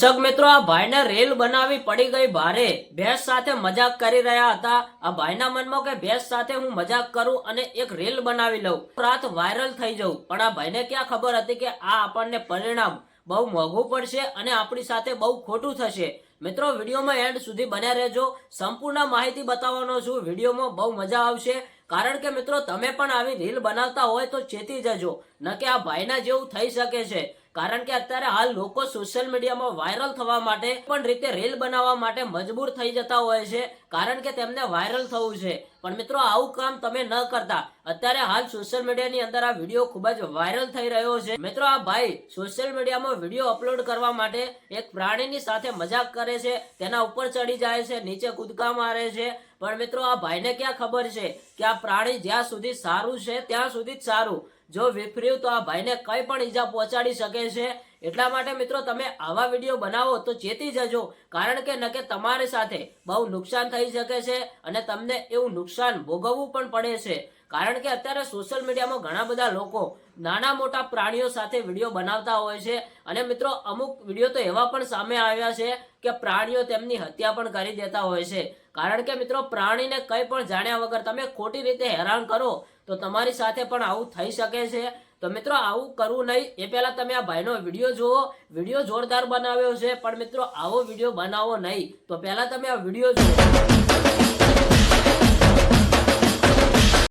દર્શક મિત્રો, આ ભાઈને રીલ બનાવી પડી ગઈ ભારે. ભેંસ સાથે મજાક કરી રહ્યા હતા. આ ભાઈના મનમાં કે ભેંસ સાથે હું મજાક કરું અને એક રીલ બનાવી લઉં, રાત વાયરલ થઈ જવું. પણ આ ભાઈને ક્યાં ખબર હતી કે આ આપણને પરિણામ બહુ મોંઘું પડશે અને આપણી સાથે બહુ ખોટું થશે. મિત્રો, વિડીયોમાં એન્ડ સુધી બન્યા રહેજો. સંપૂર્ણ માહિતી બતાવવાનો છું. વિડીયોમાં બહુ મજા આવશે. કારણ કે મિત્રો, તમે પણ આવી રીલ બનાવતા હોય તો ચેતી જજો, ન કે આ ભાઈના જેવું થઈ શકે છે. કારણ કે અત્યારે હાલ લોકો સોશિયલ મીડિયામાં વાયરલ થવા માટે પણ રીતે રીલ બનાવવા માટે મજબૂર થઈ જતા હોય છે, કારણ કે તેમને વાયરલ થવું છે. પણ મિત્રો, આવું કામ તમે ન કરતા. અત્યારે હાલ સોશિયલ મીડિયાની અંદર આ વિડીયો ખૂબ જ વાયરલ થઈ રહ્યો છે. મિત્રો, આ ભાઈ સોશિયલ મીડિયામાં વિડીયો અપલોડ કરવા માટે એક પ્રાણીની સાથે મજાક કરે છે, તેના ઉપર ચડી જાય છે, નીચે કૂદકા મારે છે. પણ મિત્રો, આ ભાઈને ક્યાં ખબર છે કે આ પ્રાણી જ્યાં સુધી સારું છે ત્યાં સુધી જ સારું. જો વિફર્યું તો આ ભાઈને કઈ પણ ઈજા પહોંચાડી શકે છે. એટલા માટે મિત્રો, તમે આવા વિડીયો બનાવો તો ચેતી જજો, કારણ કે ન કે તમારી સાથે બહુ નુકસાન થઈ શકે છે અને તમને એવું નુકસાન ભોગવવું પણ પડે છે. કારણ કે અત્યારે સોશિયલ મીડિયામાં ઘણા બધા લોકો નાના મોટા પ્રાણીઓ સાથે વિડીયો બનાવતા હોય છે. અને મિત્રો, અમુક વિડીયો તો એવા પણ સામે આવ્યા છે કે પ્રાણીઓ તેમની હત્યા પણ કરી દેતા હોય છે. કારણ કે મિત્રો, પ્રાણીને કંઈ પણ જાણ્યા વગર તમે ખોટી રીતે હેરાન કરો તો તમારી સાથે પણ આવું થઈ શકે છે. તો મિત્રો, આવું કરવું નહીં. એ પહેલા તમે આ ભાઈનો વિડીયો જુઓ. વિડીયો જોરદાર બનાવ્યો છે, પણ મિત્રો આવો વિડીયો બનાવો નહીં. તો પહેલા તમે આ વિડીયો જુઓ.